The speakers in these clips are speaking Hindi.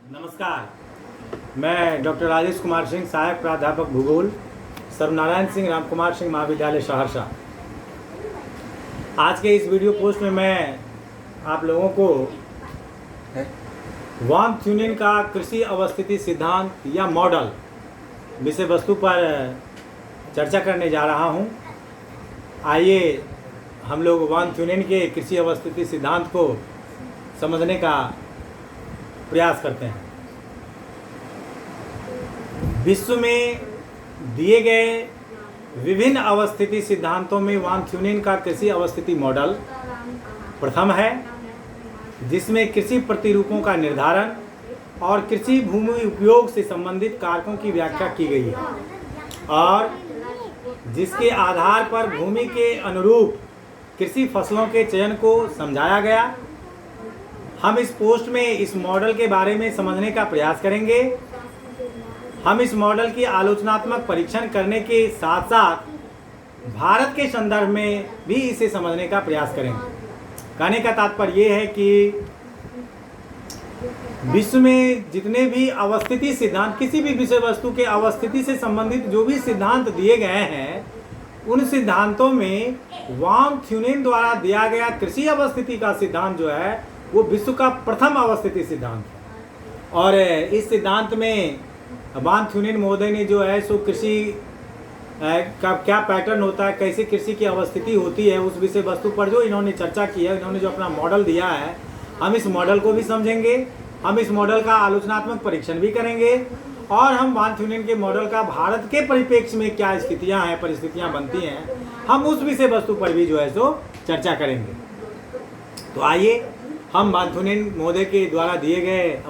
नमस्कार, मैं डॉक्टर राजेश कुमार सिंह, सहायक प्राध्यापक भूगोल, सर्वनारायण सिंह राम कुमार सिंह महाविद्यालय सहरसा। आज के इस वीडियो पोस्ट में मैं आप लोगों को वान थ्यूनेन का कृषि अवस्थिति सिद्धांत या मॉडल विषय वस्तु पर चर्चा करने जा रहा हूं। आइए हम लोग वान थ्यूनेन के कृषि अवस्थिति सिद्धांत को समझने का प्रयास करते हैं। विश्व में दिए गए विभिन्न अवस्थिति सिद्धांतों में वान थ्यूनेन का कृषि अवस्थिति मॉडल प्रथम है, जिसमें कृषि प्रतिरूपों का निर्धारण और कृषि भूमि उपयोग से संबंधित कारकों की व्याख्या की गई है और जिसके आधार पर भूमि के अनुरूप कृषि फसलों के चयन को समझाया गया। हम इस पोस्ट में इस मॉडल के बारे में समझने का प्रयास करेंगे। हम इस मॉडल की आलोचनात्मक परीक्षण करने के साथ साथ भारत के संदर्भ में भी इसे समझने का प्रयास करेंगे। कहने का तात्पर्य ये है कि विश्व में जितने भी अवस्थिति सिद्धांत, किसी भी विषय वस्तु के अवस्थिति से संबंधित जो भी सिद्धांत दिए गए हैं, उन सिद्धांतों में वान थ्यूनेन द्वारा दिया गया कृषि अवस्थिति का सिद्धांत जो है वो विश्व का प्रथम अवस्थिति सिद्धांत है। और इस सिद्धांत में वान थ्यूनेन महोदय ने जो है सो कृषि का क्या पैटर्न होता है, कैसे कृषि की अवस्थिति होती है, उस विषय वस्तु पर जो इन्होंने चर्चा की है, इन्होंने जो अपना मॉडल दिया है, हम इस मॉडल को भी समझेंगे। हम इस मॉडल का आलोचनात्मक परीक्षण भी करेंगे और हम वान थ्यूनेन के मॉडल का भारत के परिप्रेक्ष्य में क्या स्थितियाँ हैं, परिस्थितियाँ बनती हैं, हम उस विषय वस्तु पर भी जो है सो चर्चा करेंगे। तो आइए हम वान थ्यूनेन महोदय के द्वारा दिए गए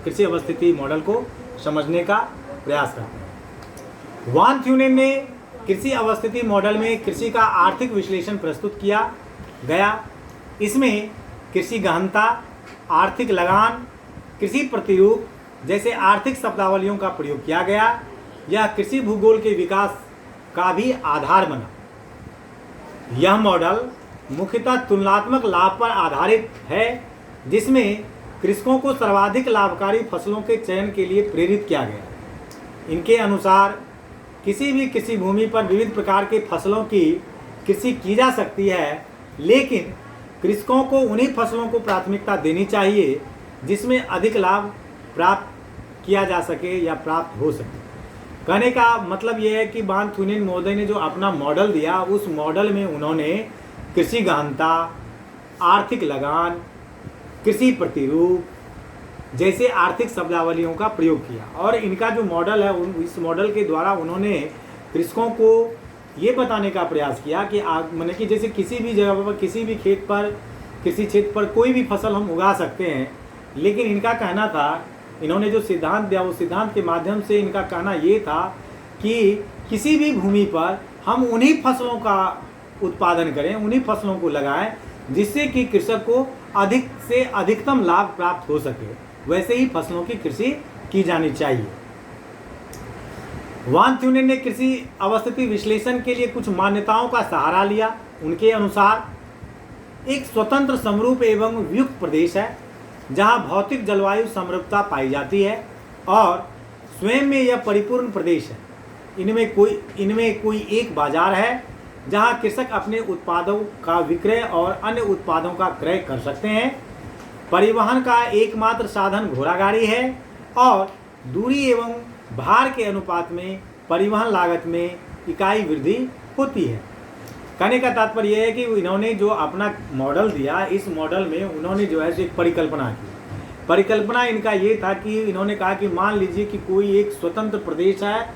कृषि अवस्थिति मॉडल को समझने का प्रयास करते हैं। वान थ्यूनेन ने कृषि अवस्थिति मॉडल में कृषि का आर्थिक विश्लेषण प्रस्तुत किया गया। इसमें कृषि गहनता, आर्थिक लगान, कृषि प्रतिरूप जैसे आर्थिक शब्दावलियों का प्रयोग किया गया। यह कृषि भूगोल के विकास का भी आधार बना। यह मॉडल मुख्यतः तुलनात्मक लाभ पर आधारित है, जिसमें कृषकों को सर्वाधिक लाभकारी फसलों के चयन के लिए प्रेरित किया गया। इनके अनुसार किसी भी कृषि भूमि पर विविध प्रकार के फसलों की कृषि की जा सकती है, लेकिन कृषकों को उन्हीं फसलों को प्राथमिकता देनी चाहिए जिसमें अधिक लाभ प्राप्त किया जा सके या प्राप्त हो सके। कहने का मतलब यह है कि वान थ्यूनेन महोदय ने जो अपना मॉडल दिया, उस मॉडल में उन्होंने कृषि गहनता, आर्थिक लगान, कृषि प्रतिरूप जैसे आर्थिक शब्दावलियों का प्रयोग किया। और इनका जो मॉडल है, इस मॉडल के द्वारा उन्होंने कृषकों को ये बताने का प्रयास किया कि माने कि जैसे किसी भी जगह पर, किसी भी खेत पर, किसी क्षेत्र पर कोई भी फसल हम उगा सकते हैं, लेकिन इनका कहना था, इन्होंने जो सिद्धांत दिया उस सिद्धांत के माध्यम से इनका कहना ये था कि किसी भी भूमि पर हम उन्हीं फसलों का उत्पादन करें, उन्हीं फसलों को लगाएं जिससे कि कृषक को अधिक से अधिकतम लाभ प्राप्त हो सके। वैसे ही फसलों की कृषि की जानी चाहिए। वान थ्यूनेन ने कृषि अवस्थिति विश्लेषण के लिए कुछ मान्यताओं का सहारा लिया। उनके अनुसार एक स्वतंत्र समरूप एवं वियुक्त प्रदेश है जहां भौतिक जलवायु समरूपता पाई जाती है और स्वयं में यह परिपूर्ण प्रदेश है। इनमें कोई एक बाजार है जहां कृषक अपने उत्पादों का विक्रय और अन्य उत्पादों का क्रय कर सकते हैं। परिवहन का एकमात्र साधन घोड़ागाड़ी है और दूरी एवं भार के अनुपात में परिवहन लागत में इकाई वृद्धि होती है। कहने का तात्पर्य यह है कि इन्होंने जो अपना मॉडल दिया, इस मॉडल में उन्होंने जो है एक परिकल्पना की। परिकल्पना इनका ये था कि इन्होंने कहा कि मान लीजिए कि कोई एक स्वतंत्र प्रदेश है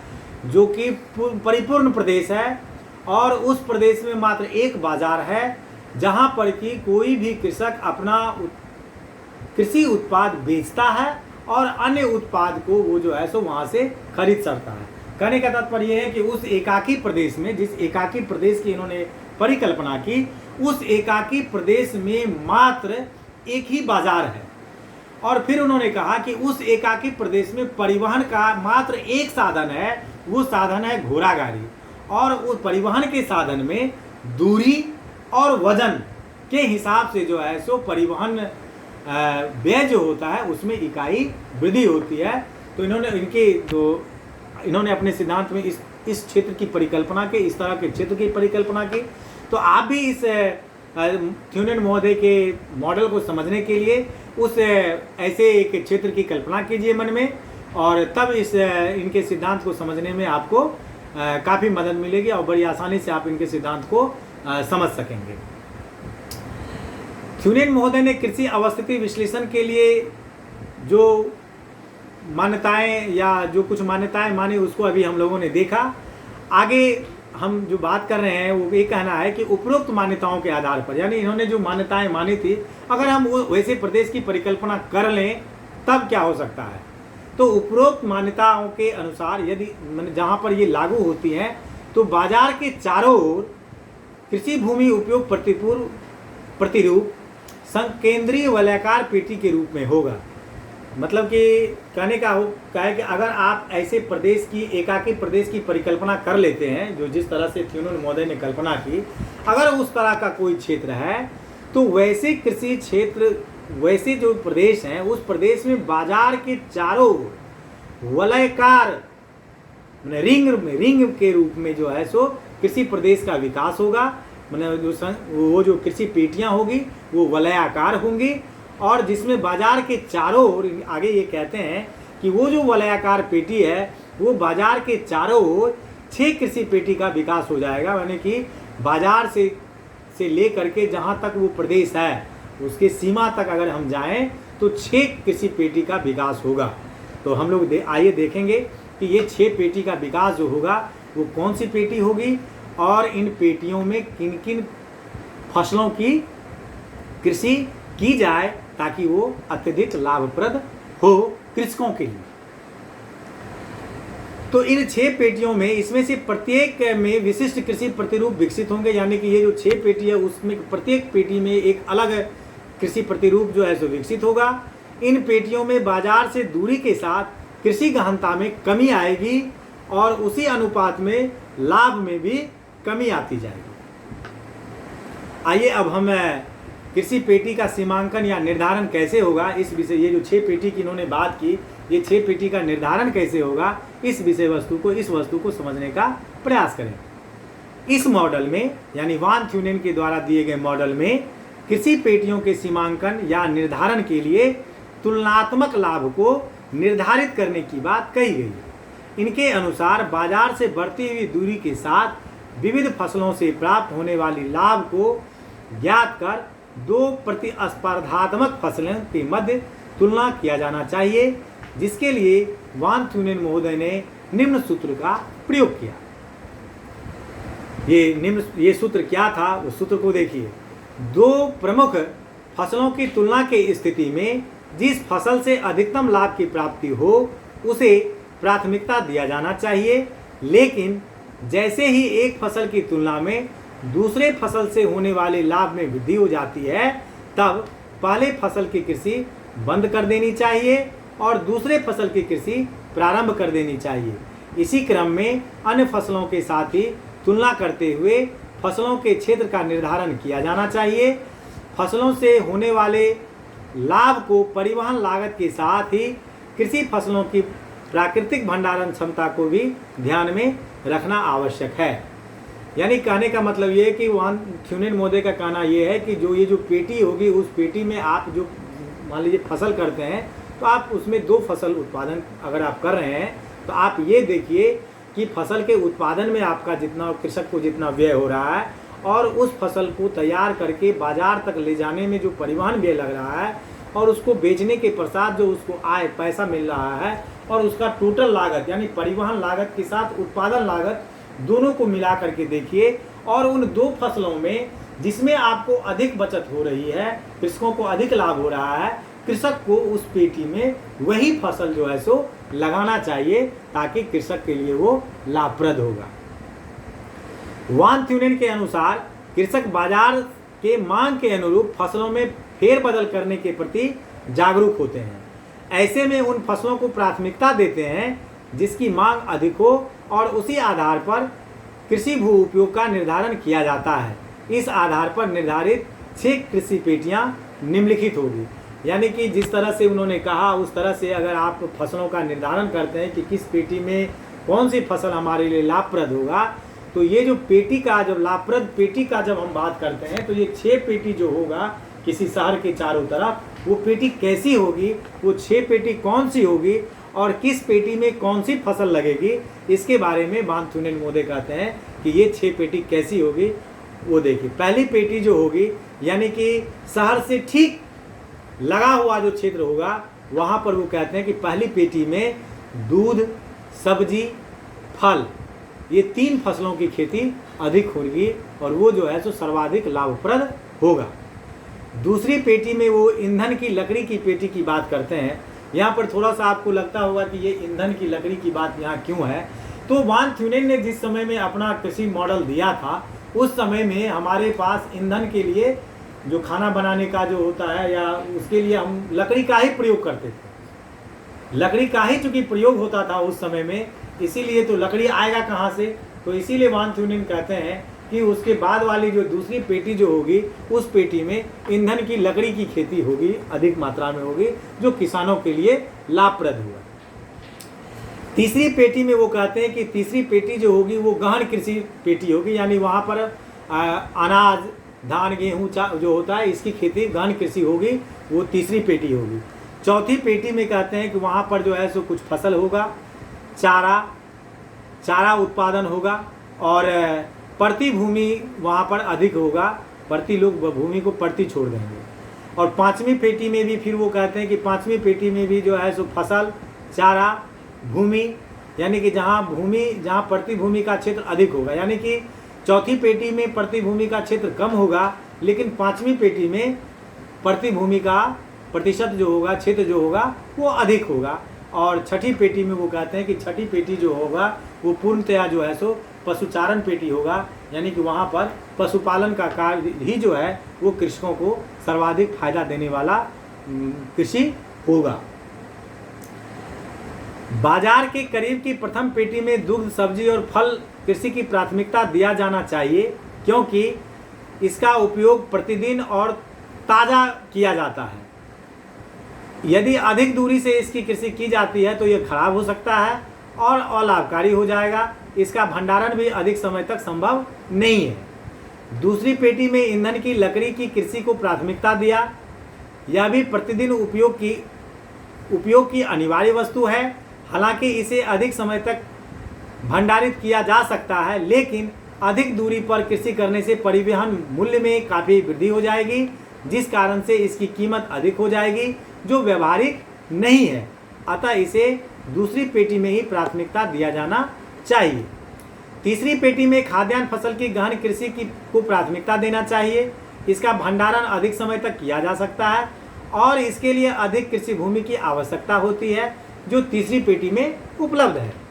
जो कि परिपूर्ण प्रदेश है और उस प्रदेश में मात्र एक बाजार है जहां पर कि कोई भी कृषक अपना कृषि उत्पाद बेचता है और अन्य उत्पाद को वो जो है सो वहां से खरीद सकता है। कहने का तात्पर्य यह है कि उस एकाकी प्रदेश में, जिस एकाकी प्रदेश की इन्होंने परिकल्पना की, उस एकाकी प्रदेश में मात्र एक ही बाजार है। और फिर उन्होंने कहा कि उस एकाकी प्रदेश में परिवहन का मात्र एक साधन है, वो साधन है घोड़ागाड़ी। और उस परिवहन के साधन में दूरी और वजन के हिसाब से जो है सो परिवहन व्यय जो होता है उसमें इकाई वृद्धि होती है। तो इन्होंने अपने सिद्धांत में इस क्षेत्र की परिकल्पना की, इस तरह के क्षेत्र की परिकल्पना की। तो आप भी इस थ्यूनेन महोदय के मॉडल को समझने के लिए उस ऐसे एक क्षेत्र की कल्पना कीजिए मन में, और तब इनके सिद्धांत को समझने में आपको काफ़ी मदद मिलेगी और बड़ी आसानी से आप इनके सिद्धांत को समझ सकेंगे। थ्यूनेन महोदय ने कृषि अवस्थिति विश्लेषण के लिए जो मान्यताएं या जो कुछ मान्यताएं मानी उसको अभी हम लोगों ने देखा। आगे हम जो बात कर रहे हैं वो ये कहना है कि उपरोक्त मान्यताओं के आधार पर, यानी इन्होंने जो मान्यताएं मानी थी, अगर हम वैसे प्रदेश की परिकल्पना कर लें तब क्या हो सकता है। तो उपरोक्त मान्यताओं के अनुसार यदि जहाँ पर ये लागू होती हैं तो बाजार के चारों ओर कृषि भूमि उपयोग प्रतिरूप संकेंद्रीय वलयाकार पेटी के रूप में होगा। मतलब कि कहने का है कि अगर आप ऐसे प्रदेश की एकाकी प्रदेश की परिकल्पना कर लेते हैं, जो जिस तरह से थ्यूनेन महोदय ने कल्पना की, अगर उस तरह का कोई क्षेत्र है तो वैसे कृषि क्षेत्र, वैसे जो प्रदेश हैं उस प्रदेश में बाजार के चारों वलयकार रिंग के रूप में जो है सो कृषि प्रदेश का विकास होगा। वो जो कृषि पेटियां होगी वो वलयाकार होंगी, और जिसमें बाजार के चारों ओर, आगे ये कहते हैं कि वो जो वलयाकार पेटी है वो बाजार के चारों ओर 6 कृषि पेटी का विकास हो जाएगा। यानी कि बाजार से ले करके जहाँ तक वो प्रदेश है उसके सीमा तक अगर हम जाएं तो 6 कृषि पेटी का विकास होगा। तो हम लोग आइए देखेंगे कि ये 6 पेटी का विकास जो होगा वो कौन सी पेटी होगी, और इन पेटियों में किन किन फसलों की कृषि की जाए ताकि वो अत्यधिक लाभप्रद हो कृषकों के लिए। तो इन 6 पेटियों में, इसमें से प्रत्येक में विशिष्ट कृषि प्रतिरूप विकसित होंगे। यानी कि ये जो 6 पेटी है उसमें प्रत्येक पेटी में एक अलग कृषि प्रतिरूप जो है सो विकसित होगा। इन पेटियों में बाजार से दूरी के साथ कृषि गहनता में कमी आएगी और उसी अनुपात में लाभ में भी कमी आती जाएगी। आइए अब हम कृषि पेटी का सीमांकन या निर्धारण कैसे होगा इस विषय, ये जो 6 पेटी की इन्होंने बात की, ये 6 पेटी का निर्धारण कैसे होगा इस विषय वस्तु को, इस वस्तु को समझने का प्रयास करें। इस मॉडल में, यानी वान थ्यूनेन के द्वारा दिए गए मॉडल में, कृषि पेटियों के सीमांकन या निर्धारण के लिए तुलनात्मक लाभ को निर्धारित करने की बात कही गई है। इनके अनुसार बाजार से बढ़ती हुई दूरी के साथ विविध फसलों से प्राप्त होने वाली लाभ को ज्ञात कर 2 प्रतिस्पर्धात्मक फसलों के मध्य तुलना किया जाना चाहिए, जिसके लिए वान थ्यूनेन महोदय ने निम्न सूत्र का प्रयोग किया। ये सूत्र क्या था, उस सूत्र को देखिए। 2 प्रमुख फसलों की तुलना की स्थिति में जिस फसल से अधिकतम लाभ की प्राप्ति हो उसे प्राथमिकता दिया जाना चाहिए, लेकिन जैसे ही एक फसल की तुलना में दूसरे फसल से होने वाले लाभ में वृद्धि हो जाती है तब पहले फसल की कृषि बंद कर देनी चाहिए और दूसरे फसल की कृषि प्रारंभ कर देनी चाहिए। इसी क्रम में अन्य फसलों के साथ ही तुलना करते हुए फसलों के क्षेत्र का निर्धारण किया जाना चाहिए। फसलों से होने वाले लाभ को परिवहन लागत के साथ ही कृषि फसलों की प्राकृतिक भंडारण क्षमता को भी ध्यान में रखना आवश्यक है। यानी कहने का मतलब ये है कि वान थ्यूनेन महोदय का कहना ये है कि ये जो पेटी होगी उस पेटी में आप जो मान लीजिए फसल करते हैं तो आप उसमें 2 फसल उत्पादन अगर आप कर रहे हैं तो आप ये देखिए कि फसल के उत्पादन में आपका जितना, कृषक को जितना व्यय हो रहा है और उस फसल को तैयार करके बाजार तक ले जाने में जो परिवहन व्यय लग रहा है और उसको बेचने के पश्चात जो उसको आय पैसा मिल रहा है और उसका टोटल लागत यानी परिवहन लागत के साथ उत्पादन लागत दोनों को मिला करके देखिए, और उन 2 फसलों में जिसमें आपको अधिक बचत हो रही है, कृषकों को अधिक लाभ हो रहा है, कृषक को उस पेटी में वही फसल जो है सो लगाना चाहिए ताकि कृषक के लिए वो लाभप्रद होगा। वान थ्यूनेन के अनुसार कृषक बाजार के मांग के अनुरूप फसलों में फेरबदल करने के प्रति जागरूक होते हैं। ऐसे में उन फसलों को प्राथमिकता देते हैं जिसकी मांग अधिक हो और उसी आधार पर कृषि भू उपयोग का निर्धारण किया जाता है। इस आधार पर निर्धारित 6 कृषि पेटियां निम्नलिखित होगी। यानी कि जिस तरह से उन्होंने कहा उस तरह से अगर आप फसलों का निर्धारण करते हैं कि किस पेटी में कौन सी फसल हमारे लिए लाभप्रद होगा, तो ये जो पेटी का, जब लाभप्रद पेटी का जब हम बात करते हैं, तो ये 6 पेटी जो होगा किसी शहर के चारों तरफ, वो पेटी कैसी होगी, वो 6 पेटी कौन सी होगी और किस पेटी में कौन सी फसल लगेगी, इसके बारे में वान थ्यूनेन मोदे कहते हैं कि ये 6 पेटी कैसी होगी। वो देखिए, पहली पेटी जो होगी यानी कि शहर से ठीक लगा हुआ जो क्षेत्र होगा, वहाँ पर वो कहते हैं कि पहली पेटी में दूध, सब्जी, फल, ये 3 फसलों की खेती अधिक होगी और वो जो है सो सर्वाधिक लाभप्रद होगा। दूसरी पेटी में वो ईंधन की लकड़ी की पेटी की बात करते हैं। यहाँ पर थोड़ा सा आपको लगता होगा कि ये ईंधन की लकड़ी की बात यहाँ क्यों है। तो वान थ्यूनेन ने जिस समय में अपना कृषि मॉडल दिया था, उस समय में हमारे पास ईंधन के लिए जो खाना बनाने का जो होता है, या उसके लिए हम लकड़ी का ही प्रयोग करते थे। लकड़ी का ही चूँकि प्रयोग होता था उस समय में, इसीलिए तो लकड़ी आएगा कहाँ से। तो इसीलिए वान थ्यूनेन कहते हैं कि उसके बाद वाली जो दूसरी पेटी जो होगी, उस पेटी में ईंधन की लकड़ी की खेती होगी, अधिक मात्रा में होगी, जो किसानों के लिए लाभप्रद होगा। तीसरी पेटी में वो कहते हैं कि तीसरी पेटी जो होगी वो गहन कृषि पेटी होगी, यानी वहाँ पर अनाज, धान, गेहूँ जो होता है इसकी खेती गहन कृषि होगी, वो तीसरी पेटी होगी। चौथी पेटी में कहते हैं कि वहाँ पर जो है सो कुछ फसल होगा, चारा उत्पादन होगा और प्रति भूमि वहाँ पर अधिक होगा, प्रति लोग भूमि को प्रति छोड़ देंगे। और पाँचवीं पेटी में भी फिर वो कहते हैं कि पाँचवीं पेटी में भी जो है सो फसल, चारा, भूमि, यानी कि जहाँ प्रति भूमि का क्षेत्र अधिक होगा, यानी कि चौथी पेटी में प्रति भूमि का क्षेत्र कम होगा, लेकिन पाँचवीं पेटी में प्रति भूमि का प्रतिशत जो होगा, क्षेत्र जो होगा वो अधिक होगा। और छठी पेटी में वो कहते हैं कि छठी पेटी जो होगा वो पूर्णतया जो है सो पशुचारण पेटी होगा, यानी कि वहाँ पर पशुपालन का कार्य ही जो है वो कृषकों को सर्वाधिक फायदा देने वाला कृषि होगा। बाजार के करीब की प्रथम पेटी में दुग्ध, सब्जी और फल कृषि की प्राथमिकता दिया जाना चाहिए, क्योंकि इसका उपयोग प्रतिदिन और ताज़ा किया जाता है। यदि अधिक दूरी से इसकी कृषि की जाती है तो यह खराब हो सकता है और अलाभकारी हो जाएगा। इसका भंडारण भी अधिक समय तक संभव नहीं है। दूसरी पेटी में ईंधन की लकड़ी की कृषि को प्राथमिकता दिया। यह भी प्रतिदिन उपयोग की अनिवार्य वस्तु है। हालांकि इसे अधिक समय तक भंडारित किया जा सकता है, लेकिन अधिक दूरी पर कृषि करने से परिवहन मूल्य में काफ़ी वृद्धि हो जाएगी, जिस कारण से इसकी कीमत अधिक हो जाएगी, जो व्यवहारिक नहीं है। अतः इसे दूसरी पेटी में ही प्राथमिकता दिया जाना चाहिए। तीसरी पेटी में खाद्यान्न फसल की गहन कृषि को प्राथमिकता देना चाहिए। इसका भंडारण अधिक समय तक किया जा सकता है और इसके लिए अधिक कृषि भूमि की आवश्यकता होती है, जो तीसरी पेटी में उपलब्ध है।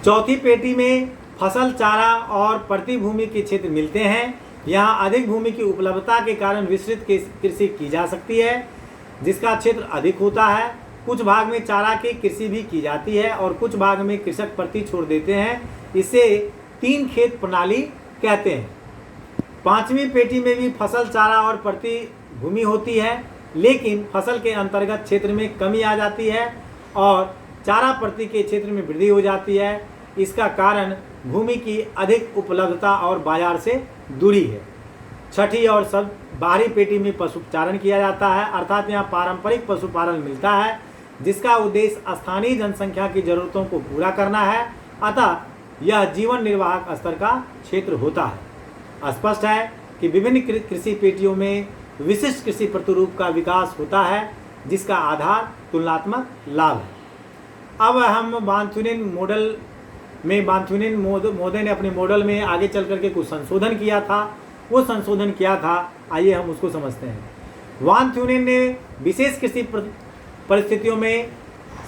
चौथी पेटी में फसल, चारा और प्रति भूमि के क्षेत्र मिलते हैं। यहाँ अधिक भूमि की उपलब्धता के कारण विस्तृत कृषि की जा सकती है, जिसका क्षेत्र अधिक होता है। कुछ भाग में चारा की कृषि भी की जाती है और कुछ भाग में कृषक प्रति छोड़ देते हैं। इसे 3 खेत प्रणाली कहते हैं। पांचवी पेटी में भी फसल, चारा और प्रति भूमि होती है, लेकिन फसल के अंतर्गत क्षेत्र में कमी आ जाती है और चारा प्रति के क्षेत्र में वृद्धि हो जाती है। इसका कारण भूमि की अधिक उपलब्धता और बाजार से दूरी है। छठी और सब बाहरी पेटी में पशुचारण किया जाता है, अर्थात यहाँ पारंपरिक पशुपालन मिलता है, जिसका उद्देश्य स्थानीय जनसंख्या की जरूरतों को पूरा करना है। अतः यह जीवन निर्वाहक स्तर का क्षेत्र होता है। स्पष्ट है कि विभिन्न कृषि पेटियों में विशिष्ट कृषि प्रतिरूप का विकास होता है, जिसका आधार तुलनात्मक लाभ है। अब हम वान थ्यूनेन मॉडल में वान थ्यूनेन मोदे ने अपने मॉडल में आगे चल करके कुछ संशोधन किया था। वो संशोधन क्या था, आइए हम उसको समझते हैं। वान थ्यूनेन ने विशेष कृषि परिस्थितियों में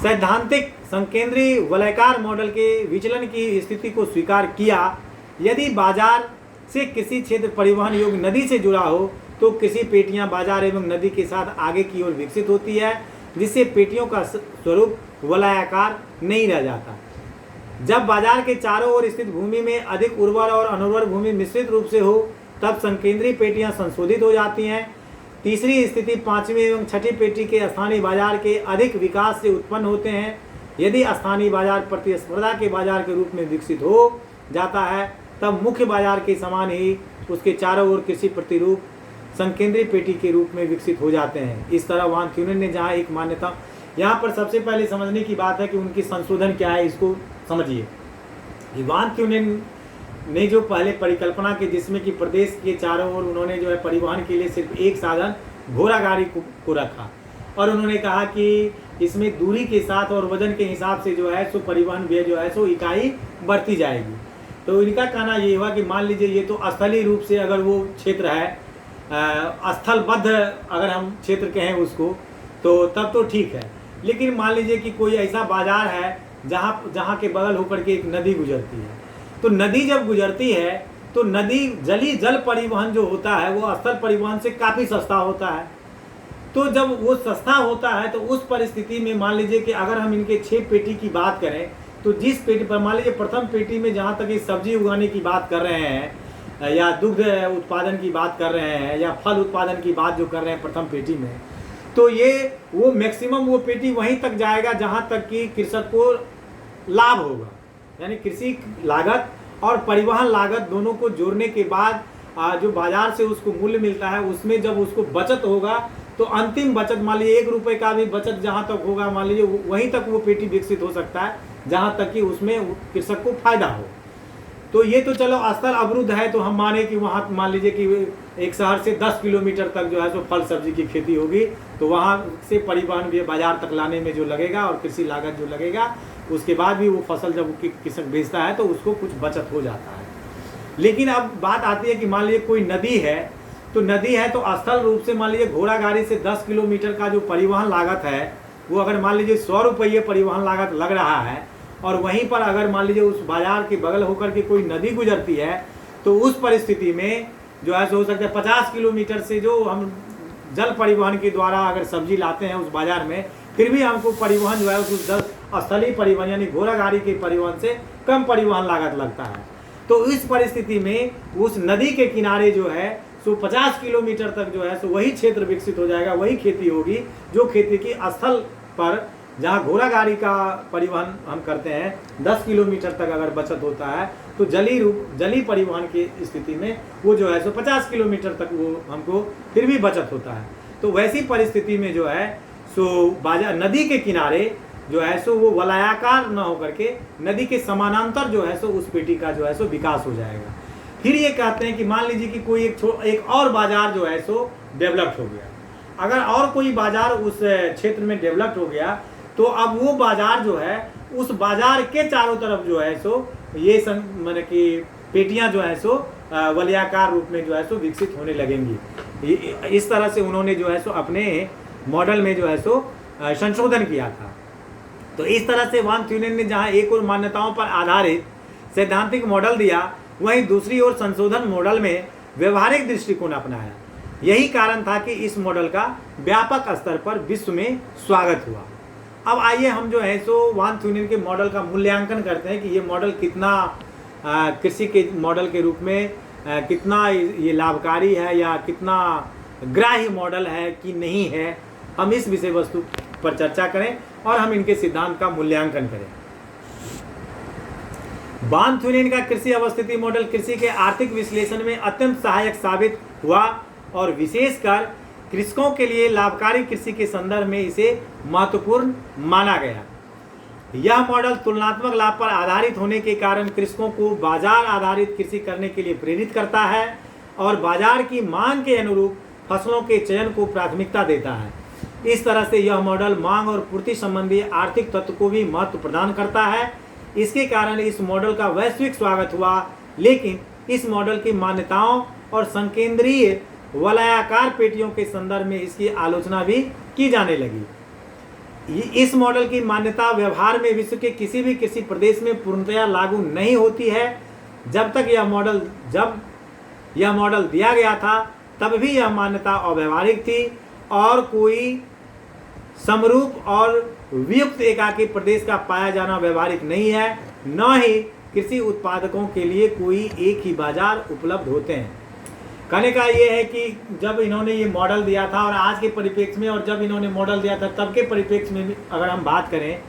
सैद्धांतिक संकेंद्रीय वलयाकार मॉडल के विचलन की स्थिति को स्वीकार किया। यदि बाजार से कृषि क्षेत्र परिवहन योग्य नदी से जुड़ा हो तो कृषि पेटियां बाजार एवं नदी के साथ आगे की ओर विकसित होती है, जिससे पेटियों का स्वरूप वलयाकार नहीं रह जाता। जब बाजार के चारों ओर स्थित भूमि में अधिक उर्वर और अनुर्वर भूमि मिश्रित रूप से हो, तब संकेंद्रीय पेटियां संशोधित हो जाती हैं। तीसरी स्थिति पांचवी एवं छठी पेटी के स्थानीय बाजार के अधिक विकास से उत्पन्न होते हैं। यदि स्थानीय बाजार प्रतिस्पर्धा के बाजार के रूप में विकसित हो जाता है तब मुख्य बाजार के समान ही उसके चारों ओर कृषि प्रतिरूप संकेंद्रीय पेटी के रूप में विकसित हो जाते हैं। इस तरह वान थ्यूनेन ने जहाँ एक मान्यता, यहाँ पर सबसे पहले समझने की बात है कि उनकी संशोधन क्या है, इसको समझिए। वान थ्यूनेन ने जो पहले परिकल्पना की जिसमें कि प्रदेश के चारों ओर उन्होंने जो है परिवहन के लिए सिर्फ एक साधन घोड़ा गाड़ी को रखा और उन्होंने कहा कि इसमें दूरी के साथ और वजन के हिसाब से जो है सो परिवहन व्यय जो है सो इकाई बढ़ती जाएगी। तो इनका कहना ये हुआ कि मान लीजिए ये तो स्थलीय रूप से अगर वो क्षेत्र है, स्थलबद्ध अगर हम क्षेत्र कहें उसको, तो तब तो ठीक है। लेकिन मान लीजिए कि कोई ऐसा बाजार है जहाँ के बगल होकर के एक नदी गुजरती है, तो नदी जब गुजरती है तो नदी जल परिवहन जो होता है वो स्थल परिवहन से काफ़ी सस्ता होता है। तो जब वो सस्ता होता है तो उस परिस्थिति में मान लीजिए कि अगर हम इनके 6 पेटी की बात करें तो जिस पेटी पर मान लीजिए प्रथम पेटी में जहाँ तक ये सब्जी उगाने की बात कर रहे हैं या दुग्ध उत्पादन की बात कर रहे हैं या फल उत्पादन की बात जो कर रहे हैं प्रथम पेटी में, तो ये वो मैक्सिमम वो पेटी वहीं तक जाएगा जहाँ तक कि कृषक को लाभ होगा। यानी कृषि लागत और परिवहन लागत दोनों को जोड़ने के बाद जो बाजार से उसको मूल्य मिलता है उसमें जब उसको बचत होगा तो अंतिम बचत मान लीजिए 1 रुपये का भी बचत जहाँ तक होगा मान लीजिए वहीं तक वो पेटी विकसित हो सकता है जहाँ तक कि उसमें कृषक को फायदा हो। तो ये तो चलो स्थल अवरुद्ध है, तो हम माने कि वहाँ मान लीजिए कि एक शहर से 10 किलोमीटर तक जो है सो फल सब्जी की खेती होगी, तो वहाँ से परिवहन भी बाजार तक लाने में जो लगेगा और कृषि लागत जो लगेगा उसके बाद भी वो फसल जब कृषक बेचता है तो उसको कुछ बचत हो जाता है। लेकिन अब बात आती है कि मान लीजिए कोई नदी है, तो नदी है तो स्थल रूप से मान लीजिए घोड़ा गाड़ी से 10 किलोमीटर का जो परिवहन लागत है वो अगर मान लीजिए 100 रुपये परिवहन लागत लग रहा है और वहीं पर अगर मान लीजिए उस बाजार के बगल होकर के कोई नदी गुजरती है तो उस परिस्थिति में जो है सो हो सकता है 50 किलोमीटर से जो हम जल परिवहन के द्वारा अगर सब्जी लाते हैं उस बाजार में, फिर भी हमको परिवहन जो है उस स्थलीय परिवहन यानी घोड़ा गाड़ी के परिवहन से कम परिवहन लागत लगता है। तो इस परिस्थिति में उस नदी के किनारे जो है सो 50 किलोमीटर तक जो है सो वही क्षेत्र विकसित हो जाएगा, वही खेती होगी जो खेती की स्थल पर जहाँ घोड़ा गाड़ी का परिवहन हम करते हैं 10 किलोमीटर तक अगर बचत होता है तो जली परिवहन की स्थिति में वो जो है सो 50 किलोमीटर तक वो हमको फिर भी बचत होता है। तो वैसी परिस्थिति में जो है सो बाजार नदी के किनारे जो है सो वो वलयाकार न होकर के नदी के समानांतर जो है सो उस पेटी का जो है सो विकास हो जाएगा। फिर ये कहते हैं कि मान लीजिए कि कोई एक और बाजार जो है सो डेवलप्ड हो गया, अगर और कोई बाजार उस क्षेत्र में डेवलप्ड हो गया तो अब वो बाजार जो है उस बाजार के चारों तरफ जो है सो ये माने कि पेटियां जो है सो वलयाकार रूप में जो है सो विकसित होने लगेंगी। इस तरह से उन्होंने जो है सो अपने मॉडल में जो है सो संशोधन किया था। तो इस तरह से वान थ्यूनेन ने जहां एक और मान्यताओं पर आधारित सैद्धांतिक मॉडल दिया, वहीं दूसरी ओर संशोधन मॉडल में व्यवहारिक दृष्टिकोण अपनाया। यही कारण था कि इस मॉडल का व्यापक स्तर पर विश्व में स्वागत हुआ। अब आइए हम जो है सो वान थ्यूनेन के मॉडल का मूल्यांकन करते हैं कि ये मॉडल कितना कृषि के मॉडल के रूप में कितना ये लाभकारी है या कितना ग्राह्य मॉडल है कि नहीं है। हम इस विषय वस्तु पर चर्चा करें और हम इनके सिद्धांत का मूल्यांकन करें। वान थ्यूनेन का कृषि अवस्थिति मॉडल कृषि के आर्थिक विश्लेषण में अत्यंत सहायक साबित हुआ और विशेषकर कृषकों के लिए लाभकारी कृषि के संदर्भ में इसे महत्वपूर्ण माना गया। यह मॉडल तुलनात्मक लाभ पर आधारित होने के कारण कृषकों को बाजार आधारित कृषि करने के लिए प्रेरित करता है और बाजार की मांग के अनुरूप फसलों के चयन को प्राथमिकता देता है। इस तरह से यह मॉडल मांग और पूर्ति संबंधी आर्थिक तत्व को भी महत्व प्रदान करता है। इसके कारण इस मॉडल का वैश्विक स्वागत हुआ, लेकिन इस मॉडल की मान्यताओं और संकेंद्रीय वलयाकार पेटियों के संदर्भ में इसकी आलोचना भी की जाने लगी। इस मॉडल की मान्यता व्यवहार में विश्व के किसी भी कृषि प्रदेश में पूर्णतया लागू नहीं होती है। जब यह मॉडल दिया गया था तब भी यह मान्यता अव्यावहारिक थी और कोई समरूप और वियुक्त एकाकी प्रदेश का पाया जाना व्यवहारिक नहीं है, न ही कृषि उत्पादकों के लिए कोई एक ही बाजार उपलब्ध होते हैं। कहने का ये है कि जब इन्होंने ये मॉडल दिया था और आज के परिप्रेक्ष्य में, और जब इन्होंने मॉडल दिया था तब के परिप्रेक्ष्य में भी अगर हम बात करें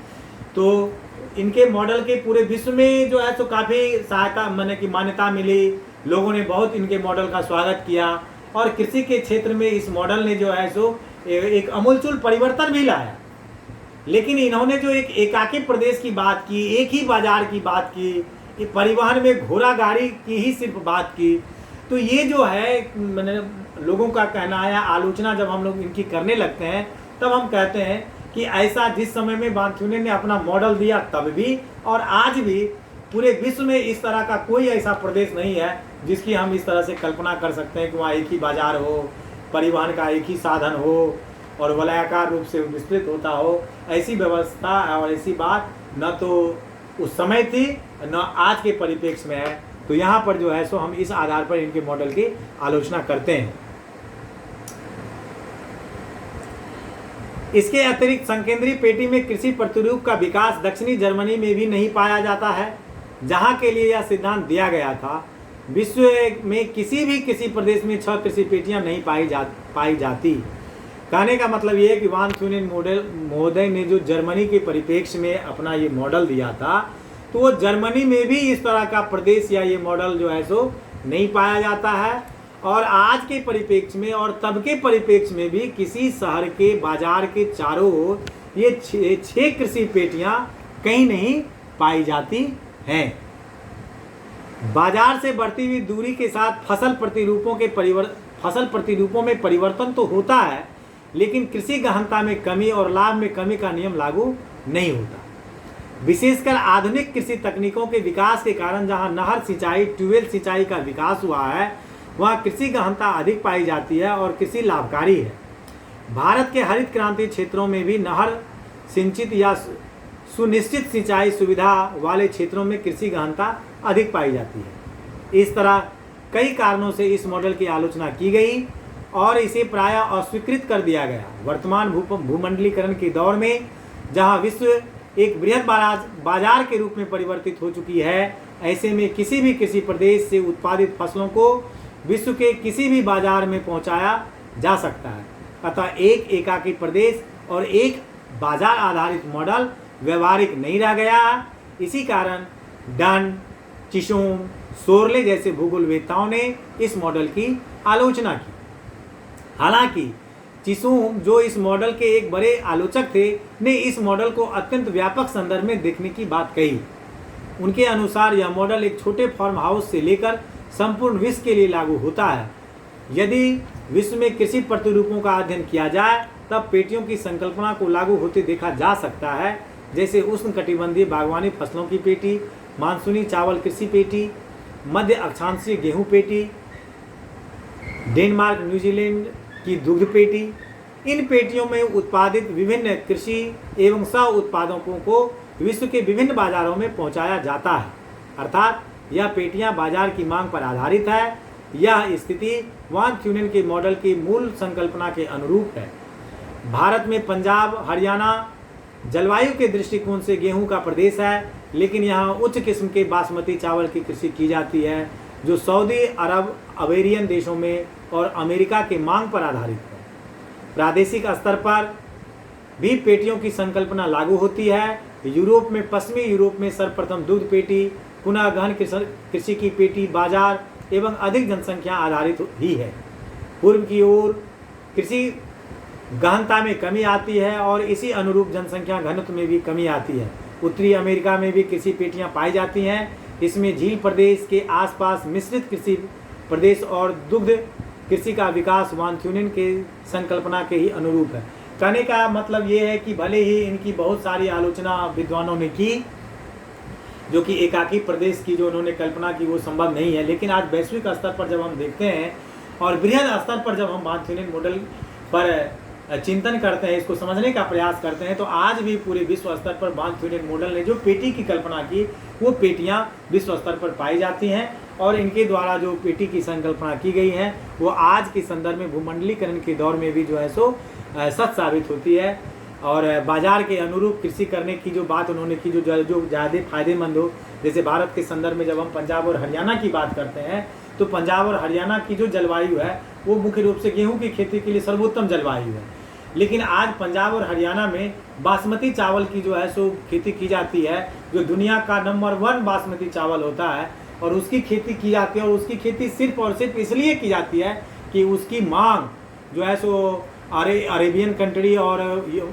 तो इनके मॉडल के पूरे विश्व में जो है तो काफ़ी सहायता माने कि मान्यता मिली। लोगों ने बहुत इनके मॉडल का स्वागत किया और कृषि के क्षेत्र में इस मॉडल ने जो है सो एक अमूलचूल परिवर्तन भी लाया। लेकिन इन्होंने जो एक एकाकी प्रदेश की बात की, एक ही बाजार की बात की, परिवहन में घोड़ा गाड़ी की ही सिर्फ बात की, तो ये जो है मैंने लोगों का कहना है, आलोचना जब हम लोग इनकी करने लगते हैं तब हम कहते हैं कि ऐसा जिस समय में वान थ्यूनेन ने अपना मॉडल दिया तब भी और आज भी पूरे विश्व में इस तरह का कोई ऐसा प्रदेश नहीं है जिसकी हम इस तरह से कल्पना कर सकते हैं कि वहाँ एक ही बाजार हो, परिवहन का एक ही साधन हो और वलयाकार रूप से विस्तृत होता हो। ऐसी व्यवस्था और ऐसी बात न तो उस समय थी न आज के परिप्रेक्ष्य में है। तो यहाँ पर जो है सो हम इस आधार पर इनके मॉडल की आलोचना करते हैं। इसके अतिरिक्त संकेंद्रीय पेटी में कृषि प्रतिरूप का विकास दक्षिणी जर्मनी में भी नहीं पाया जाता है, जहाँ के लिए यह सिद्धांत दिया गया था। विश्व में किसी भी कृषि प्रदेश में 6 कृषि पेटियां नहीं पाई जाती। कहने का मतलब ये है कि वान थ्यूनेन महोदय ने जो जर्मनी के परिप्रेक्ष्य में अपना ये मॉडल दिया था तो वो जर्मनी में भी इस तरह का प्रदेश या ये मॉडल जो है सो नहीं पाया जाता है। और आज के परिप्रेक्ष्य में और तब के परिप्रेक्ष्य में भी किसी शहर के बाजार के चारों ओर ये 6 कृषि पेटियां कहीं नहीं पाई जाती हैं। बाजार से बढ़ती हुई दूरी के साथ फसल प्रतिरूपों में परिवर्तन तो होता है, लेकिन कृषि गहनता में कमी और लाभ में कमी का नियम लागू नहीं होता। विशेषकर आधुनिक कृषि तकनीकों के विकास के कारण जहां नहर सिंचाई, ट्यूबवेल सिंचाई का विकास हुआ है, वहां कृषि गहनता अधिक पाई जाती है और कृषि लाभकारी है। भारत के हरित क्रांति क्षेत्रों में भी नहर सिंचित या सुनिश्चित सिंचाई सुविधा वाले क्षेत्रों में कृषि गहनता अधिक पाई जाती है। इस तरह कई कारणों से इस मॉडल की आलोचना की गई और इसे प्रायः अस्वीकृत कर दिया गया। वर्तमान भूमंडलीकरण के दौर में जहां विश्व एक बृहद बाजार के रूप में परिवर्तित हो चुकी है, ऐसे में किसी भी कृषि प्रदेश से उत्पादित फसलों को विश्व के किसी भी बाजार में पहुंचाया जा सकता है। अतः एक एकाकी प्रदेश और एक बाजार आधारित मॉडल व्यवहारिक नहीं रह गया। इसी कारण डन, चिशोम, सोरले जैसे भूगोलवेत्ताओं ने इस मॉडल की आलोचना की। हालांकि चिशोम, जो इस मॉडल के एक बड़े आलोचक थे, ने इस मॉडल को अत्यंत व्यापक संदर्भ में देखने की बात कही। उनके अनुसार यह मॉडल एक छोटे फार्म हाउस से लेकर संपूर्ण विश्व के लिए लागू होता है। यदि विश्व में कृषि प्रतिरूपों का अध्ययन किया जाए तब पेटियों की संकल्पना को लागू होते देखा जा सकता है, जैसे उष्णकटिबंधीय बागवानी फसलों की पेटी, मानसूनी चावल कृषि पेटी, मध्य अक्षांशीय गेहूं पेटी, डेनमार्क न्यूजीलैंड की दुग्ध पेटी। इन पेटियों में उत्पादित विभिन्न कृषि एवं सह उत्पादकों को विश्व के विभिन्न बाजारों में पहुंचाया जाता है। अर्थात यह पेटियां बाजार की मांग पर आधारित है। यह स्थिति वान थ्यूनेन के मॉडल की मूल संकल्पना के अनुरूप है। भारत में पंजाब, हरियाणा जलवायु के दृष्टिकोण से गेहूं का प्रदेश है, लेकिन यहाँ उच्च किस्म के बासमती चावल की कृषि की जाती है जो सऊदी अरब, अरेबियन देशों में और अमेरिका के मांग पर आधारित है। प्रादेशिक स्तर पर भी पेटियों की संकल्पना लागू होती है। यूरोप में, पश्चिमी यूरोप में सर्वप्रथम दुग्ध पेटी, पुनः गहन कृषि की पेटी बाजार एवं अधिक जनसंख्या आधारित ही है। पूर्व की ओर कृषि गहनता में कमी आती है और इसी अनुरूप जनसंख्या घनत्व में भी कमी आती है। उत्तरी अमेरिका में भी कृषि पेटियां पाई जाती हैं। इसमें झील प्रदेश के आसपास मिश्रित कृषि प्रदेश और दुग्ध कृषि का विकास वान थ्यूनेन के संकल्पना के ही अनुरूप है। कहने का मतलब ये है कि भले ही इनकी बहुत सारी आलोचना विद्वानों ने की, जो कि एकाकी प्रदेश की जो उन्होंने कल्पना की वो संभव नहीं है, लेकिन आज वैश्विक स्तर पर जब हम देखते हैं और बृहद स्तर पर जब हम वान थ्यूनेन मॉडल पर चिंतन करते हैं, इसको समझने का प्रयास करते हैं, तो आज भी पूरे विश्व स्तर पर वान थ्यूनेन मॉडल ने जो पेटी की कल्पना की वो पेटियां विश्व स्तर पर पाई जाती हैं और इनके द्वारा जो पेटी की संकल्पना की गई है वो आज के संदर्भ में भूमंडलीकरण के दौर में भी जो है सो सच साबित होती है। और बाजार के अनुरूप कृषि करने की जो बात उन्होंने की, जो ज़्यादा फायदेमंद हो, जैसे भारत के संदर्भ में जब हम पंजाब और हरियाणा की बात करते हैं तो पंजाब और हरियाणा की जो जलवायु है वो मुख्य रूप से गेहूं की खेती के लिए सर्वोत्तम जलवायु है। लेकिन आज पंजाब और हरियाणा में बासमती चावल की जो है सो खेती की जाती है, जो दुनिया का नंबर 1 बासमती चावल होता है, और उसकी खेती की जाती है। और उसकी खेती सिर्फ और सिर्फ इसलिए की जाती है कि उसकी मांग जो है सो अरेबियन कंट्री और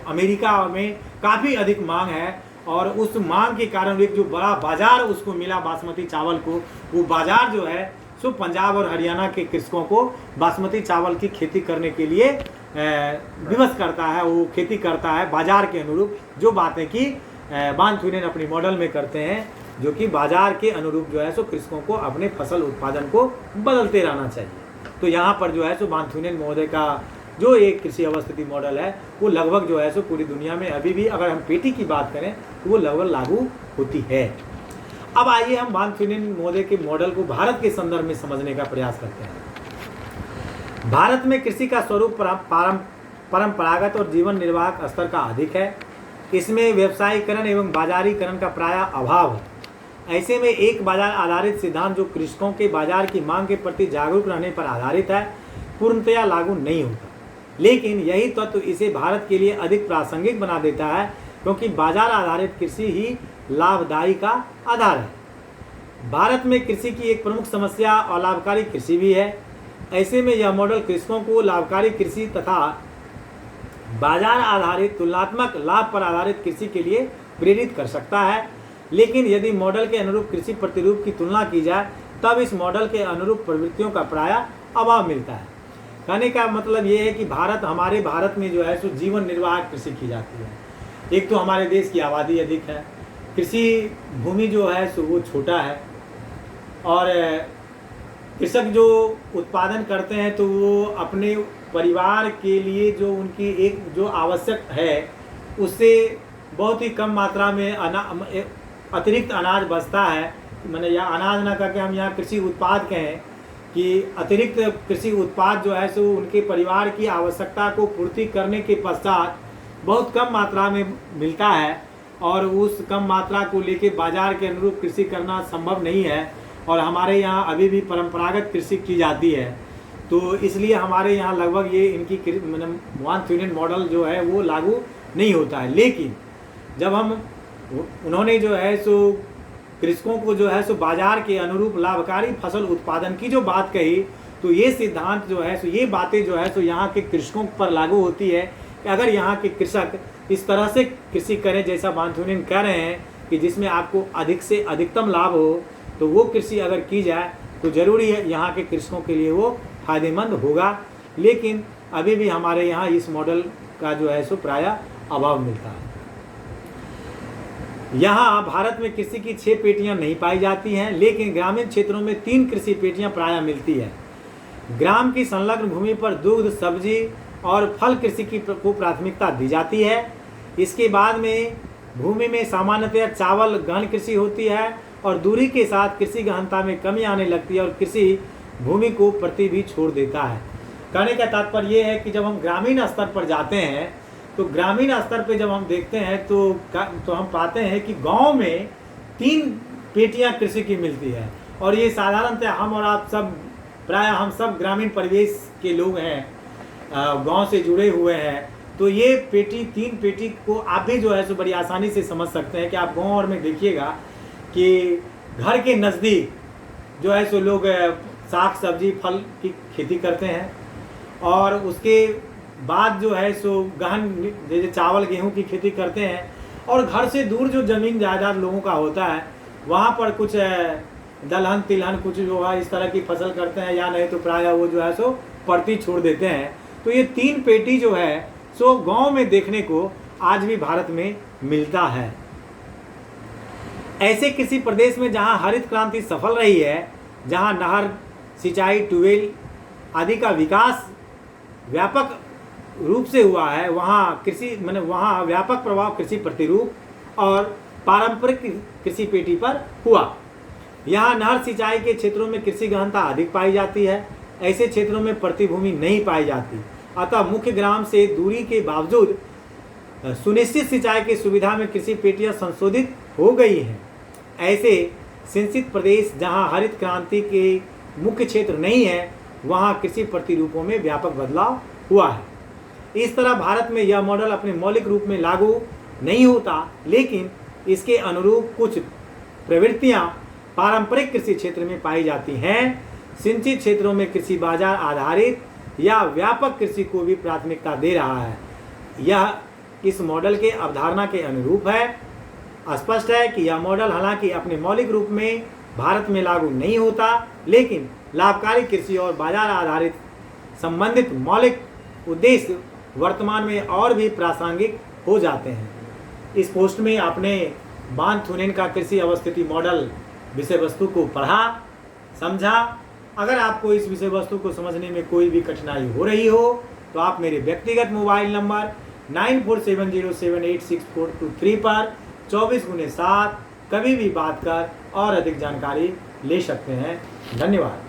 अमेरिका में काफ़ी अधिक मांग है, और उस मांग के कारण एक जो बड़ा बाजार उसको मिला बासमती चावल को, वो बाजार जो है सो पंजाब और हरियाणा के कृषकों को बासमती चावल की खेती करने के लिए विवश करता है, वो खेती करता है बाजार के अनुरूप, जो बातें कि वान थ्यूनेन अपनी मॉडल में करते हैं, जो कि बाजार के अनुरूप जो है सो कृषकों को अपने फसल उत्पादन को बदलते रहना चाहिए। तो यहाँ पर जो है सो वान थ्यूनेन महोदय का जो एक कृषि अवस्थिति मॉडल है वो लगभग जो है सो पूरी दुनिया में अभी भी, अगर हम पेटी की बात करें तो वो लगभग लागू होती है। अब आइए हम वान थ्यूनेन महोदय के मॉडल को भारत के संदर्भ में समझने का प्रयास करते हैं। भारत में कृषि का स्वरूप परंपरागत और जीवन निर्वाह स्तर का अधिक है। इसमें व्यवसायीकरण एवं बाजारीकरण का प्रायः अभाव है। ऐसे में एक बाजार आधारित सिद्धांत, जो कृषकों के बाजार की मांग के प्रति जागरूक रहने पर आधारित है, पूर्णतया लागू नहीं होता। लेकिन यही तत्व इसे भारत के लिए अधिक प्रासंगिक बना देता है, क्योंकि बाजार आधारित कृषि ही लाभदायी का आधार है। भारत में कृषि की एक प्रमुख समस्या अलाभकारी कृषि भी है। ऐसे में यह मॉडल कृषकों को लाभकारी कृषि तथा बाजार आधारित तुलनात्मक लाभ पर आधारित कृषि के लिए प्रेरित कर सकता है। लेकिन यदि मॉडल के अनुरूप कृषि प्रतिरूप की तुलना की जाए, तब इस मॉडल के अनुरूप प्रवृत्तियों का प्रायः अभाव मिलता है। कहने का मतलब ये है कि हमारे भारत में जो है सो जीवन निर्वाह कृषि की जाती है। एक तो हमारे देश की आबादी अधिक है, कृषि भूमि जो है सो वो छोटा है, और कृषक जो उत्पादन करते हैं तो वो अपने परिवार के लिए जो उनकी एक जो आवश्यक है उससे बहुत ही कम मात्रा में अतिरिक्त अनाज बचता है। मैंने या अनाज ना करके हम यहाँ कृषि उत्पाद कहें कि अतिरिक्त कृषि उत्पाद जो है सो उनके परिवार की आवश्यकता को पूर्ति करने के पश्चात बहुत कम मात्रा में मिलता है, और उस कम मात्रा को लेके बाजार के अनुरूप कृषि करना संभव नहीं है। और हमारे यहाँ अभी भी परंपरागत कृषि की जाती है, तो इसलिए हमारे यहाँ लगभग ये इनकी वान थ्यूनेन मॉडल जो है वो लागू नहीं होता है। लेकिन जब उन्होंने जो है सो कृषकों को जो है सो बाजार के अनुरूप लाभकारी फसल उत्पादन की जो बात कही, तो ये सिद्धांत जो है सो ये बातें जो है सो यहाँ के कृषकों पर लागू होती है कि अगर यहाँ के कृषक इस तरह से कृषि करें जैसा वान थ्यूनेन कह रहे हैं कि जिसमें आपको अधिक से अधिकतम लाभ हो, तो वो कृषि अगर की जाए तो ज़रूरी है यहाँ के कृषकों के लिए वो फायदेमंद होगा। लेकिन अभी भी हमारे यहाँ इस मॉडल का जो है सो प्रायः अभाव मिलता है। यहाँ भारत में कृषि की 6 पेटियाँ नहीं पाई जाती हैं, लेकिन ग्रामीण क्षेत्रों में 3 कृषि पेटियाँ प्रायः मिलती है। ग्राम की संलग्न भूमि पर दुग्ध, सब्जी और फल कृषि को प्राथमिकता दी जाती है। इसके बाद में भूमि में सामान्यतया चावल गहन कृषि होती है, और दूरी के साथ कृषि गहनता में कमी आने लगती है, और कृषि भूमि को प्रति भी छोड़ देता है। कहने का तात्पर्य ये है कि जब हम ग्रामीण स्तर पर जाते हैं, तो ग्रामीण स्तर पे जब हम देखते हैं तो हम पाते हैं कि गांव में 3 पेटियां कृषि की मिलती है। और ये साधारणतः हम और आप सब प्राय हम सब ग्रामीण परिवेश के लोग हैं, गांव से जुड़े हुए हैं, तो ये 3 पेटी को आप भी जो है सो बड़ी आसानी से समझ सकते हैं कि आप गाँव और में देखिएगा कि घर के नज़दीक जो है सो लोग साग सब्जी फल की खेती करते हैं, और उसके बाद जो है सो गहन जैसे चावल गेहूं की खेती करते हैं। और घर से दूर जो ज़मीन जायदाद लोगों का होता है वहाँ पर कुछ दलहन तिलहन कुछ जो है इस तरह की फसल करते हैं, या नहीं तो प्रायः वो जो है सो पड़ती छोड़ देते हैं। तो ये 3 पेटी जो है सो गांव में देखने को आज भी भारत में मिलता है। ऐसे किसी प्रदेश में जहां हरित क्रांति सफल रही है, जहां नहर, सिंचाई, ट्यूबवेल आदि का विकास व्यापक रूप से हुआ है, वहाँ वहाँ व्यापक प्रभाव कृषि प्रतिरूप और पारंपरिक कृषि पेटी पर हुआ। यहाँ नहर सिंचाई के क्षेत्रों में कृषि गहनता अधिक पाई जाती है, ऐसे क्षेत्रों में प्रतिभूमि नहीं पाई जाती। अतः मुख्य ग्राम से दूरी के बावजूद सुनिश्चित सिंचाई की सुविधा में कृषि पेटियां संशोधित हो गई हैं। ऐसे सिंचित प्रदेश जहां हरित क्रांति के मुख्य क्षेत्र नहीं है, वहाँ कृषि प्रतिरूपों में व्यापक बदलाव हुआ है। इस तरह भारत में यह मॉडल अपने मौलिक रूप में लागू नहीं होता, लेकिन इसके अनुरूप कुछ प्रवृत्तियाँ पारंपरिक कृषि क्षेत्र में पाई जाती हैं। सिंचित क्षेत्रों में कृषि बाजार आधारित या व्यापक कृषि को भी प्राथमिकता दे रहा है। यह इस मॉडल के अवधारणा के अनुरूप है। स्पष्ट है कि यह मॉडल हालांकि अपने मौलिक रूप में भारत में लागू नहीं होता, लेकिन लाभकारी कृषि और बाजार आधारित संबंधित मौलिक उद्देश्य वर्तमान में और भी प्रासंगिक हो जाते हैं। इस पोस्ट में आपने वान थ्यूनेन का कृषि अवस्थिति मॉडल विषय वस्तु को पढ़ा, समझा। अगर आपको इस विषय वस्तु को समझने में कोई भी कठिनाई हो रही हो तो आप मेरे व्यक्तिगत मोबाइल नंबर 9470786423 पर 24x7 कभी भी बात कर और अधिक जानकारी ले सकते हैं। धन्यवाद।